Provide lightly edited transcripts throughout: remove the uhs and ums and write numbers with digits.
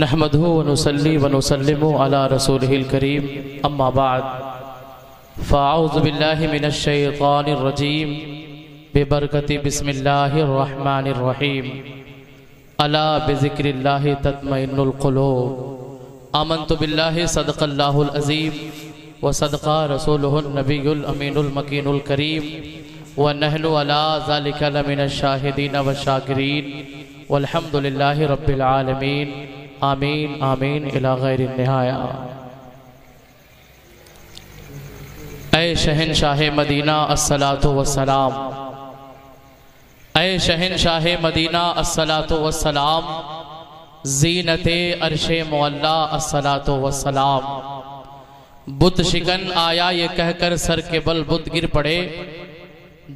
نحمده ونصلي ونسلم على رسوله الكريم اما بعد فاعوذ بالله من الشيطان الرجيم ببركة بسم الله الرحمن الرحيم الا بذكر الله تطمئن القلوب آمنت بالله صدق الله العظيم وصدق رسوله النبي الامين المكين الكريم ونحن على ذلك لمن الشاهدين والشاكرين والحمد لله رب العالمين آمین آمین الی غیر النہایہ۔ اے شہنشاہ مدینہ الصلاۃ والسلام، اے شہنشاہ مدینہ الصلاۃ والسلام، زینت عرش معلا الصلاۃ والسلام۔ بت شکن آیا یہ کہہ کر سر کے بل بت گر پڑے،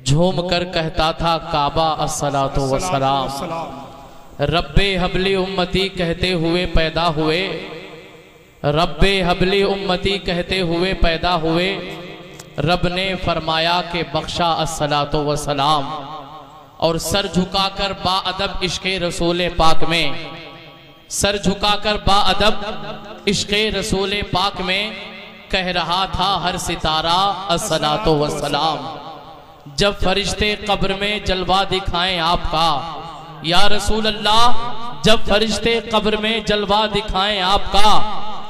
جھوم کر کہتا تھا کعبہ الصلاۃ والسلام۔ رب حبلی امتی کہتے ہوئے پیدا ہوئے، رب حبلی امتی کہتے ہوئے پیدا ہوئے، رب نے فرمایا کہ بخشا الصلاۃ والسلام، اور سر جھکا کر با ادب عشق رسول پاک میں، سر جھکا کر با ادب عشق رسول پاک میں کہہ رہا تھا ہر ستارہ الصلاۃ والسلام۔ جب فرشتے قبر میں جلوہ دکھائیں آپ کا یا رسول اللہ، جب فرشتے قبر میں جلوہ دکھائیں آپ کا،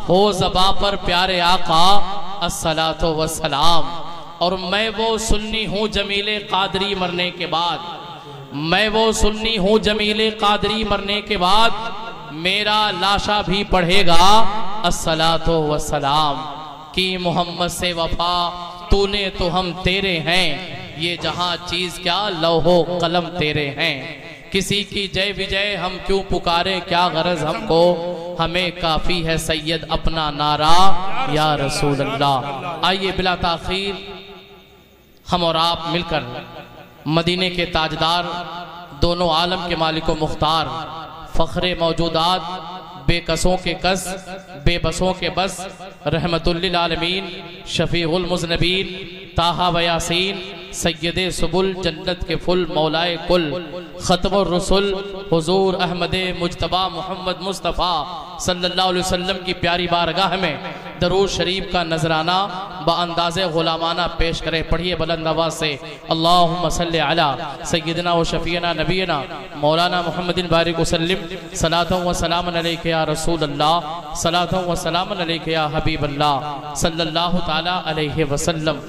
ہو زباں پر پیارے آقا الصلاۃ والسلام۔ اور میں وہ سنی ہوں جمیل قادری مرنے کے بعد، میں وہ سنی ہوں جمیل قادری مرنے کے بعد، میرا لاشا بھی پڑھے گا الصلاۃ والسلام۔ کی محمد سے وفا تو نے تو ہم تیرے ہیں، یہ جہاں چیز کیا لوح و قلم تیرے ہیں۔ کسی کی جے وجے ہم کیوں پکارے کیا غرض ہم کو، ہمیں کافی ہے سید اپنا نعرہ یا رسول اللہ۔ آئیے بلا تاخیر ہم اور آپ مل کر مدینے کے تاجدار، دونوں عالم کے مالک و مختار، فخر موجودات، بے کسوں کے کس، بے بسوں کے بس، رحمت للعالمین، شفیع المذنبین، طٰہٰ و یاسین، سید سبل جنت کے فل، مولائے کل، ختم الرسل، حضور احمد مجتبیٰ محمد مصطفیٰ صلی اللہ علیہ وسلم کی پیاری بارگاہ میں درود شریف کا نذرانہ بانداز غلامانہ پیش کرے۔ پڑھیے بلند آواز سے، اللہم صلی علی سیدنا و شفیعنا نبینا مولانا محمد بارک وسلم، صلاۃ و سلام علیک یا رسول اللہ، صلاۃ و سلام علیک یا حبیب اللہ صلی اللہ تعالی علیہ وسلم۔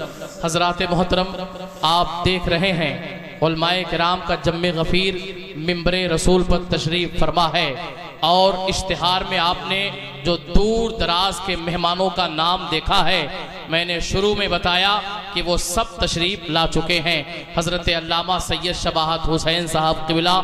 حضرات محترم، آپ دیکھ رہے ہیں علماء کرام کا جم غفیر منبر رسول پر تشریف فرما ہے، اور اشتہار میں آپ نے جو دور دراز کے مہمانوں کا نام دیکھا ہے، میں نے شروع میں بتایا کہ وہ سب تشریف لا چکے ہیں۔ حضرت علامہ سید شباہت حسین صاحب قبلہ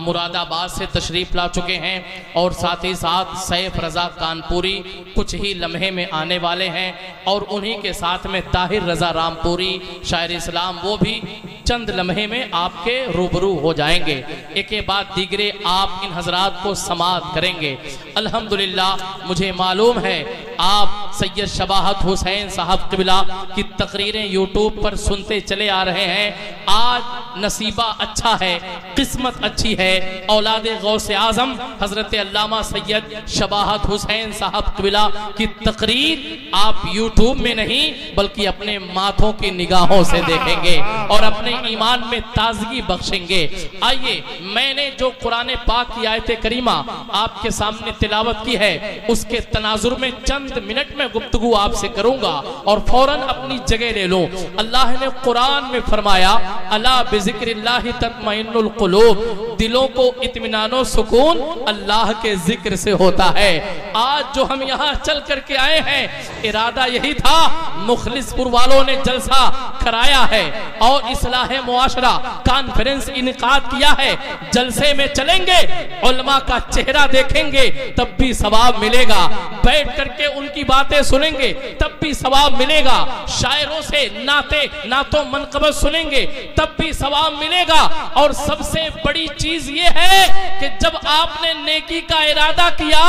مراد آباد سے تشریف لا چکے ہیں، اور ساتھ ہی ساتھ سیف رضا کانپوری کچھ ہی لمحے میں آنے والے ہیں، اور انہی کے ساتھ میں طاہر رضا رامپوری شاعر اسلام، وہ بھی چند لمحے میں آپ کے روبرو ہو جائیں گے۔ ایک کے بعد دیگرے آپ ان حضرات کو سماعت کریں گے۔ الحمدللہ مجھے معلوم ہے آپ سید شباہت حسین صاحب قبلہ کی تقریریں یوٹیوب پر سنتے چلے آ رہے ہیں۔ آج نصیبہ اچھا ہے، قسمت اچھی ہے، اولاد غوث اعظم حضرت علامہ سید شباہت حسین صاحب قبلہ کی تقریر آپ یوٹیوب میں نہیں بلکہ اپنے ماتھوں کی نگاہوں سے دیکھیں گے اور اپنے ایمان میں تازگی بخشیں گے۔ آئیے، میں نے جو قرآن پاک کی آیت کریمہ آپ کے سامنے تلاوت کی ہے، اس کے تناظر میں چند منٹ میں گفتگو آپ سے کروں گا، اور فوراً اپنی جگہ لے لوں۔ اللہ نے قرآن میں فرمایا، الا بذکر اللہ تطمئن القلوب، دلوں کو اطمینان و سکون اللہ کے ذکر سے ہوتا ہے۔ آج جو ہم یہاں چل کر کے آئے ہیں، ارادہ یہی تھا، مخلص پور والوں نے جلسہ کرایا ہے اور اصلاح معاشرہ کانفرنس انعقاد کیا ہے۔ جلسے میں چلیں گے، علماء کا چہرہ دیکھیں گے تب بھی ثواب ملے گا، بیٹھ کر کے ان کی باتیں سنیں گے تب بھی ثواب ملے گا، شاعروں سے نعت و منقبت سنیں گے تب بھی ثواب ملے گا، اور سب سے بڑی چیز یہ ہے کہ جب آپ نے نیکی کا ارادہ کیا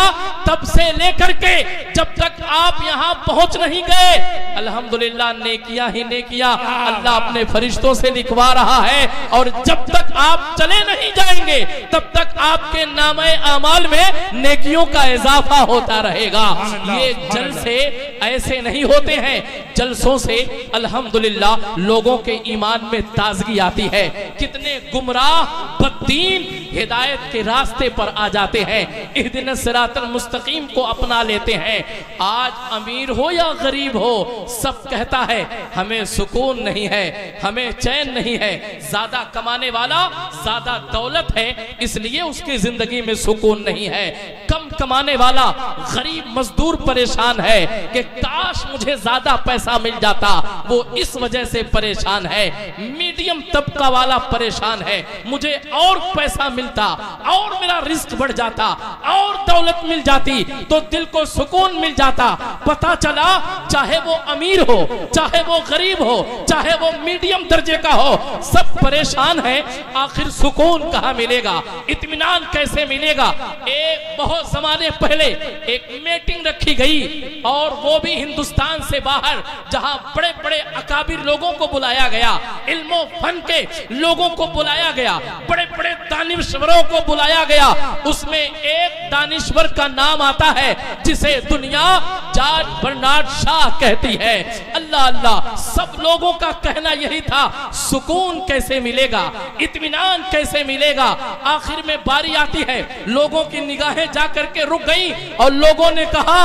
تب سے لے کر کے جب تک آپ یہاں پہنچ نہیں گئے الحمدللہ نیکیاں ہی نیکیاں اللہ اپنے فرشتوں سے لکھوا رہا ہے، اور جب تک آپ چلے نہیں جائیں گے تب تک آپ کے نامہ اعمال میں نیکیوں کا اضافہ ہوتا رہے گا۔ یہ جلسے ایسے نہیں ہوتے ہیں، جلسوں سے الحمدللہ لوگوں کے ایمان میں تازگی آتی ہے، کتنے گمراہ بددین ہدایت کے راستے پر آ جاتے ہیں، اہدنا الصراط المستقیم کو اپنا لیتے ہیں۔ آج امیر ہو یا غریب ہو سب کہتا ہے ہمیں سکون نہیں ہے، ہمیں چین نہیں ہے، زیادہ کمانے والا زیادہ دولت ہے اس لیے اس کی زندگی میں سکون نہیں ہے، کم کمانے والا غریب مزدور پریشان ہے کہ کاش مجھے زیادہ پیسہ مل جاتا، وہ اس وجہ سے پریشان ہے، میڈیم طبقہ والا پریشان ہے مجھے اور پیسہ ملتا اور میرا رزق بڑھ جاتا اور دولت مل جاتی تو دل کو سکون مل جاتا۔ پتہ چلا چاہے وہ امیر ہو چاہے وہ غریب ہو چاہے وہ میڈیم درجے کا ہو سب پریشان ہیں، آخر سکون کہاں ملے گا، اطمینان کیسے ملے گا؟ ایک بہت زمانے پہلے ایک میٹنگ رکھی گئی اور وہ بھی ہندوستان سے باہر، جہاں بڑے بڑے اکابر لوگوں کو بلایا گیا، علم و فن کے لوگوں کو بلایا گیا، بڑے بڑے دانشوروں کو بلایا گیا۔ اس میں ایک دانشور کا نام آتا ہے جسے دنیا جارج برنارڈ شاہ کہتی ہے۔ اللہ اللہ، سب لوگوں کا کہنا یہی تھا سکون کیسے ملے گا، اطمینان کیسے ملے گا؟ آخر میں باری آتی ہے، لوگوں کی نگاہیں جا کر کے رک گئی اور لوگوں نے کہا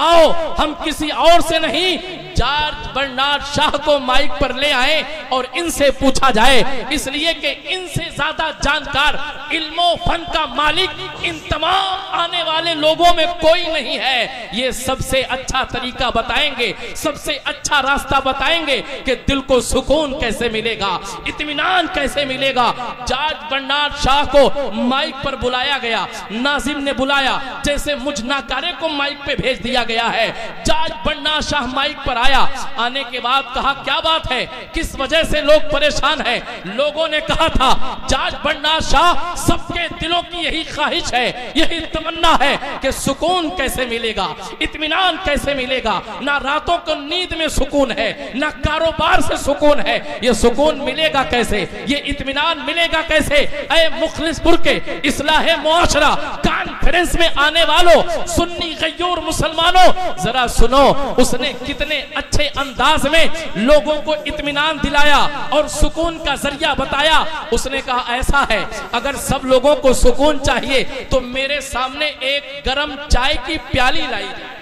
آؤ ہم کسی اور سے نہیں جارج برنارڈ شاہ کو مائک پر لے آئیں اور ان سے پوچھا جائے، اس لیے کہ ان سے زیادہ جانکار، علم و فن کا مالک ان تمام آنے والے لوگوں میں کوئی نہیں ہے۔ یہ سب سے اچھا طریقہ بتائیں گے، سب سے اچھا راستہ بتائیں گے کہ دل کو سکون کیسے ملے گا، اطمینان کیسے ملے گا۔ جارج برنارڈ شاہ کو مائک پر بلایا گیا، ناظم نے بلایا جیسے مجھ ناکارے کو مائک پہ بھیج دیا گیا ہے۔ جارج برنارڈ شاہ مائک پر آیا، آنے کے بعد کہا کیا بات ہے، کس وجہ سے لوگ پریشان ہیں؟ لوگوں نے کہا تھا جارج برنارڈ شاہ سب کے دلوں کی یہی خواہش ہے، یہی تمنا ہے کہ سکون کیسے ملے گا، اطمینان کیسے ملے گا؟ نہ راتوں کو نیند میں سکون ہے، نہ کاروبار سے سکون ہے، یہ سکون ملے گا کیسے، یہ اطمینان ملے گا کیسے؟ اے مخلص پور کے اصلاح معاشرہ کانفرنس میں آنے والوں، سنی غیور مسلمانوں، ذرا سنو اس نے کتنے اچھے انداز میں لوگوں کو اطمینان دلایا اور سکون کا ذریعہ بتایا۔ اس نے کہا ایسا ہے اگر سب لوگوں کو سکون چاہیے تو میرے سامنے ایک گرم چائے کی پیالی لائی جائے،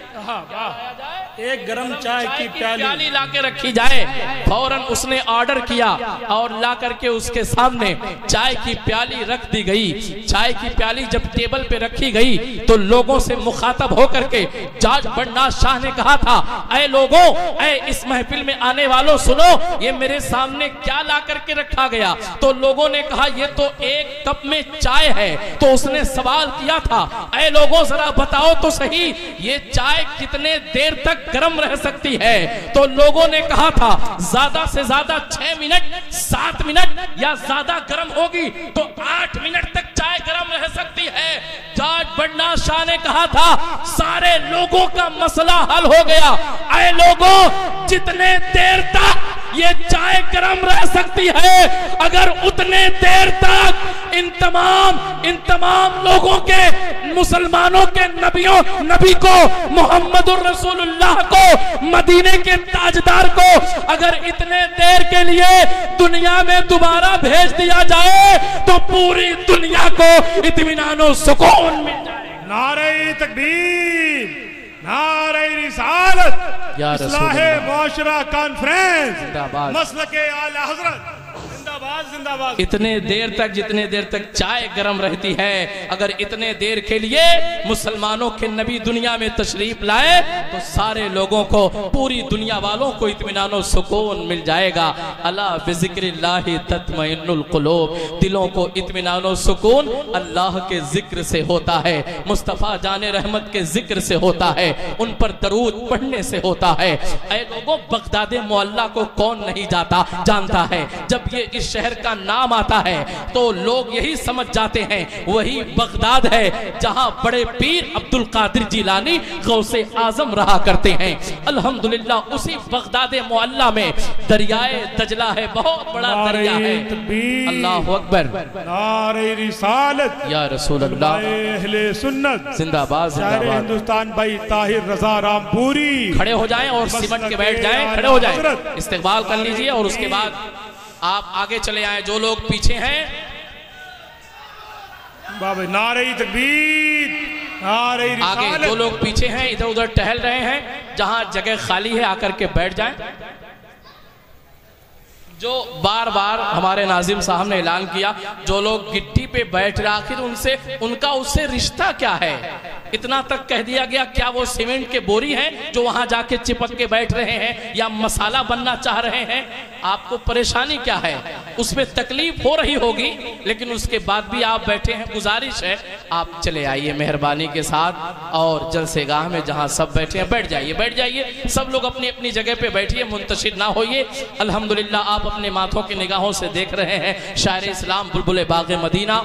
ایک گرم چائے کی پیالی لا کے رکھی جائے۔ فوراً اس نے آرڈر کیا اور لا کر کے اس کے سامنے چائے کی پیالی رکھ دی گئی۔ چائے کی پیالی جب ٹیبل پہ رکھی گئی تو لوگوں سے مخاطب ہو کر کے جارج برنارڈ شاہ نے کہا تھا اے لوگوں، اے اس محفل میں آنے والوں سنو، یہ میرے سامنے کیا لا کر کے رکھا گیا؟ تو لوگوں نے کہا یہ تو ایک کپ میں چائے ہے۔ تو اس نے سوال کیا تھا اے لوگوں ذرا بتاؤ تو صحیح یہ چائے کتنے دیر تک گرم رہ سکتی ہے؟ تو لوگوں نے کہا تھا زیادہ سے زیادہ 6 منٹ 7 منٹ یا زیادہ گرم ہوگی تو 8 منٹ تک چائے گرم رہ سکتی ہے۔ جارج برنارڈ شاہ نے کہا تھا سارے لوگوں کا مسئلہ حل ہو گیا، اے لوگوں جتنے دیر تک یہ چائے گرم رہ سکتی ہے اگر اتنے دیر تک ان تمام لوگوں کے، مسلمانوں کے نبی کو، محمد الرسول اللہ کو، مدینے کے تاجدار کو اگر اتنے دیر کے لیے دنیا میں دوبارہ بھیج دیا جائے تو پوری دنیا کو اطمینان و سکون مل جائے۔ نعرہ تکبیر، نعرہ رسالت، اصلاح معاشرہ کانفرنس، مسلک اعلی حضرت زندہ باد زندہ باد۔ اتنے دیر تک جتنے دیر تک چائے گرم رہتی ہے، اگر اتنے دیر کے لیے مسلمانوں کے نبی دنیا میں تشریف لائے تو سارے لوگوں کو، پوری دنیا والوں کو اطمینان و سکون مل جائے گا۔ الا بذکر اللہ تطمئن القلوب، دلوں کو اطمینان و سکون اللہ کے ذکر سے ہوتا ہے، مصطفیٰ جان رحمت کے ذکر سے ہوتا ہے، ان پر درود پڑھنے سے ہوتا ہے۔ اے لوگوں بغداد معلیٰ کو کون نہیں جانتا ہے؟ جب یہ اس شہر کا نام آتا ہے تو لوگ یہی سمجھ جاتے ہیں وہی بغداد ہے جہاں بڑے پیر عبد القادر جیلانی غوث اعظم رہا کرتے ہیں۔ الحمدللہ اسی بغداد معلیٰ میں دریائے دجلہ ہے، بہت بڑا دریا ہے۔ اللہ اکبر، نعرہ رسالت یا رسول اللہ، اہل سنت زندہ باد، زندہ باد۔ ہندوستان بھائی طاہر رضا رامپوری کھڑے ہو جائیں اور سمٹ کے بیٹھ جائیں، کھڑے ہو جائیں، استقبال کر لیجئے اور اس کے بعد آپ آگے چلے آئیں۔ جو لوگ پیچھے ہیں بابا نعرہ تکبیر، نعرہ رسالت، آگے جو لوگ پیچھے ہیں ادھر ادھر ٹہل رہے ہیں، جہاں جگہ خالی ہے آ کر کے بیٹھ جائیں۔ جو بار بار ہمارے ناظم صاحب نے اعلان کیا جو لوگ گٹی پہ بیٹھ رہے آخر ان کا اس سے رشتہ کیا ہے؟ اتنا تک کہہ دیا گیا کیا وہ سیمنٹ کے بوری ہیں جو وہاں جا کے چپک کے بیٹھ رہے ہیں یا مسالہ بننا چاہ رہے ہیں؟ آپ کو پریشانی کیا ہے؟ اس میں تکلیف ہو رہی ہوگی لیکن اس کے بعد بھی آپ بیٹھے ہیں، گزارش ہے آپ چلے آئیے مہربانی کے ساتھ اور جلسے گاہ میں جہاں سب بیٹھے ہیں بیٹھ جائیے، سب لوگ اپنی اپنی جگہ پہ بیٹھیے، منتشر نہ ہوئیے۔ الحمدللہ آپ اپنے ماتھوں کی نگاہوں سے دیکھ رہے ہیں شاعر اسلام بلبل باغ مدینہ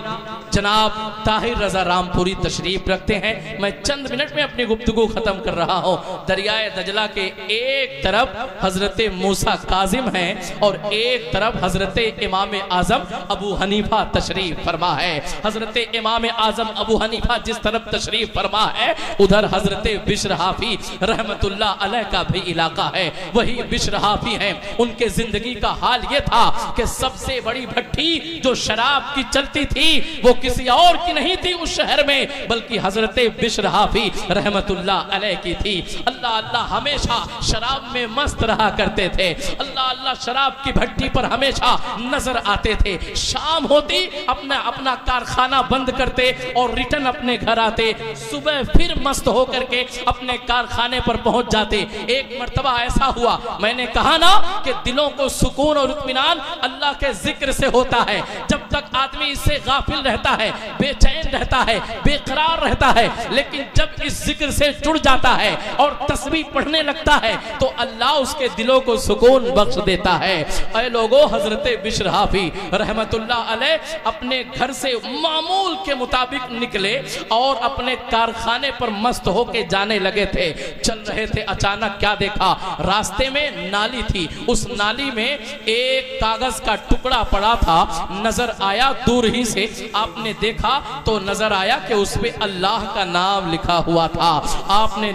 جناب طاہر رضا رامپوری تشریف رکھتے ہیں۔ میں چند منٹ میں اپنی گفتگو ختم کر رہا ہوں۔ دریائے دجلہ کے ایک طرف حضرت موسیٰ کاظم ہیں اور ایک طرف حضرت امام اعظم ابو حنیفہ تشریف فرما ہے۔ حضرت امام اعظم ابو حنیفہ جس طرف تشریف فرما ہے ادھر حضرت بشر حافی رحمت اللہ علیہ کا بھی علاقہ ہے، وہی بشر حافی ہیں۔ ان کے زندگی کا حال یہ تھا کہ سب سے بڑی بھٹی جو شراب کی چلتی تھی وہ کسی اور کی نہیں تھی اس شہر میں بلکہ حضرت بشر حافی رحمت اللہ علیہ کی تھی۔ اللہ اللہ ہمیشہ شراب میں مست رہا کرتے تھے، اللہ اللہ شراب کی بھٹی پر ہمیشہ نظر آتے تھے۔ شام ہوتی اپنا کارخانہ بند کرتے اور ریٹن اپنے گھر آتے، صبح پھر مست ہو کر کے اپنے کارخانے پر پہنچ جاتے۔ ایک مرتبہ ایسا ہوا، میں نے کہا نا کہ دلوں کو سکون اور اطمینان اللہ کے ذکر سے ہوتا ہے۔ جب تک آدمی اس سے غافل رہتا ہے، بے چین رہتا ہے، بے قرار رہتا ہے، لیکن جب اس ذکر سے جڑ جاتا ہے اور تسبیح پڑھنے لگتا ہے تو اللہ اس کے دلوں کو سکون بخش دیتا ہے۔ اے لوگو، حضرت بشر حافی رحمت اللہ علیہ اپنے گھر سے معمول کے مطابق نکلے اور اپنے کارخانے پر مست ہو کے جانے لگے تھے۔ چل رہے تھے، اچانک کیا دیکھا؟ راستے میں نالی تھی، اس نالی میں ایک کاغذ کا ٹکڑا پڑا تھا، نظر آیا دور ہی سے، آپ نے دیکھا تو نظر آیا کہ اس پہ اللہ کا نام لکھا ہوا تھا۔ آپ نے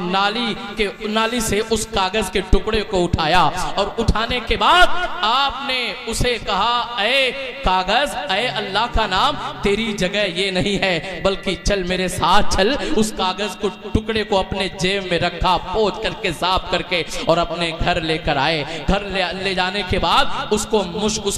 نالی سے اس کاغذ کے ٹکڑے کو اٹھایا اور اٹھانے کے بعد آپ نے اسے کہا اے کاغذ، اے اللہ کا نام، تیری جگہ یہ نہیں ہے بلکہ چل میرے ساتھ چل۔ اس کاغذ کو ٹکڑے کو اپنے جیب میں رکھا، پوچھ کر کے صاف کر کے اور اپنے گھر لے کر آئے۔ گھر لے جانے کے بعد اس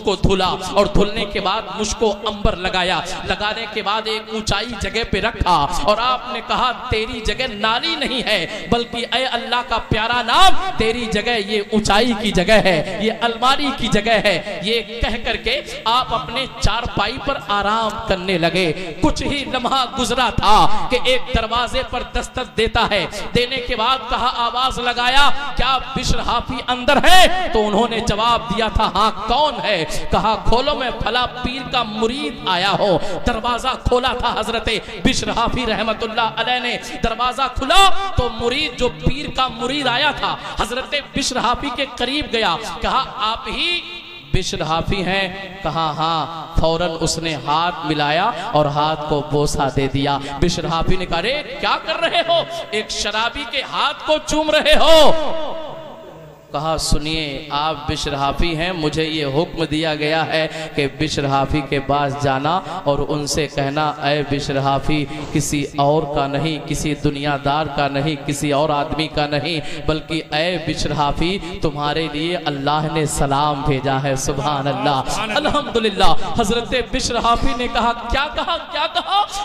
کو دھلا اور دھلنے کے بعد مشک کو امبر لگایا، لگانے کے بعد ایک اونچائی جگہ پہ رکھا اور آپ نے کہا تیری جگہ نالی نہیں ہے بلکہ اے اللہ کا پیارا نام، تیری جگہ یہ اونچائی کی جگہ ہے، یہ الماری کی جگہ ہے۔ یہ کہہ کر کے آپ اپنے چارپائی پر آرام کرنے لگے۔ کچھ ہی لمحہ گزرا تھا کہ ایک دروازے پر دستک دیتا ہے، دینے کے بعد کہا، آواز لگایا، کیا بشر حافی اندر ہے؟ تو انہوں نے جواب دیا تھا، ہاں کون ہے؟ کہا کھولو، میں پھلا پیر کا مرید آیا ہوں۔ دروازہ کھولا تھا حضرت بشر حافی رحمت اللہ علیہ نے، دروازہ کھلا تو مرید جو پیر کا مرید آیا تھا حضرت بشر حافی کے قریب گیا، کہا آپ ہی بشر حافی ہیں؟ کہا ہاں۔ فوراً اس نے ہاتھ ملایا اور ہاتھ کو بوسہ دے دیا۔ بشر حافی نے کہا رے کیا کر رہے ہو؟ ایک شرابی کے ہاتھ کو چوم رہے ہو؟ کہا سنیے آپ بشر حافی ہیں، مجھے یہ حکم دیا گیا ہے کہ بشر حافی کے پاس جانا اور ان سے کہنا اے بشر حافی کسی اور کا نہیں، کسی دنیا دار کا نہیں، کسی اور آدمی کا نہیں، بلکہ اے بشر حافی تمہارے لیے اللہ نے سلام بھیجا ہے۔ سبحان اللہ، الحمدللہ۔ حضرت بشر حافی نے کہا کیا کہا؟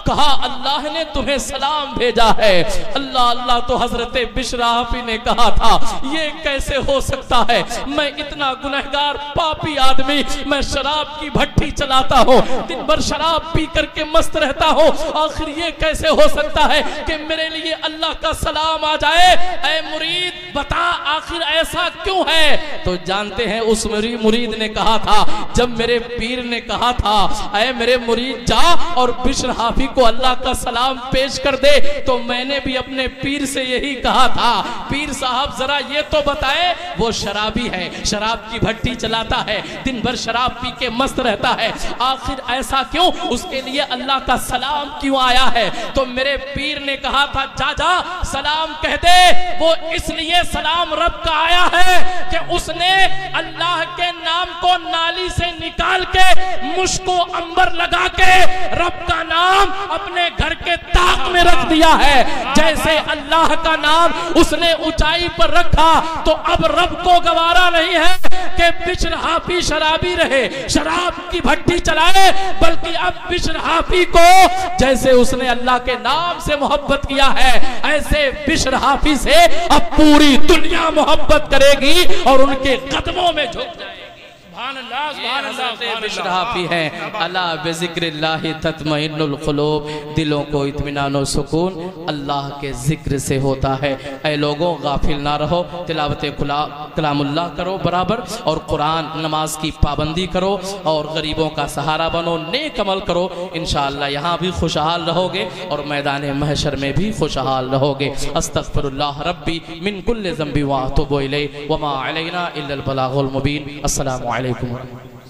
کہا اللہ نے تمہیں سلام بھیجا ہے۔ اللہ اللہ، تو حضرت بشر حافی نے کہا تھا یہ کیسے ہو سکتا ہے؟ میں اتنا گنہگار پاپی آدمی، میں شراب کی بھٹی چلاتا ہوں، دن بھر شراب پی کر کے مست رہتا ہوں، آخر یہ کیسے ہو سکتا ہے کہ میرے لیے اللہ کا سلام آ جائے؟ اے مرید بتا آخر ایسا کیوں ہے؟ تو جانتے ہیں اس مرید نے کہا تھا، جب میرے پیر نے کہا تھا اے میرے مرید جا اور بشر حافی کو اللہ کا سلام پیش کر دے، تو میں نے بھی اپنے پیر سے یہی کہا تھا، پیر صاحب ذرا یہ تو بتائے، وہ شرابی ہے، شراب کی بھٹی چلاتا ہے، دن بھر شراب پی کے مست رہتا ہے، آخر ایسا کیوں؟ اس کے لیے اللہ کا سلام کیوں آیا ہے؟ تو میرے پیر نے کہا تھا جا جا سلام کہہ دے، وہ اس لیے سلام رب کا آیا ہے کہ اس نے اللہ کے نام کو نالی سے نکال کے مشک و عنبر لگا کے رب کا نام اپنے گھر کے طاق میں رکھ دیا ہے۔ جیسے اللہ کا نام اس نے اونچائی پر رکھا تو اب رب کو گوارا نہیں ہے کہ بشر حافی شرابی رہے، شراب کی بھٹی چلائے، بلکہ اب بشر حافی کو جیسے اس نے اللہ کے نام سے محبت کیا ہے، ایسے بشر حافی سے اب پوری دنیا محبت کرے گی اور ان کے قدموں میں جھک جائے گی۔ سبحان اللہ، یہ سبحان اللہ، حضرت سبحان بشر اللہ۔ حافی ہیں، اللہ بذکر اللہ تطمئن القلوب، دلوں کو اطمینان و سکون اللہ کے ذکر سے ہوتا ہے۔ اے لوگوں غافل نہ رہو، تلاوت کلام اللہ کرو برابر، اور قرآن نماز کی پابندی کرو، اور غریبوں کا سہارا بنو، نیک عمل کرو، انشاءاللہ یہاں بھی خوشحال رہو گے اور میدان محشر میں بھی خوشحال رہو گے۔ استغفر اللہ ربی من کل ذنب واتوب الیہ وما علینا الا البلاغ المبین۔ السلام علیکم ورحمۃ اللہ۔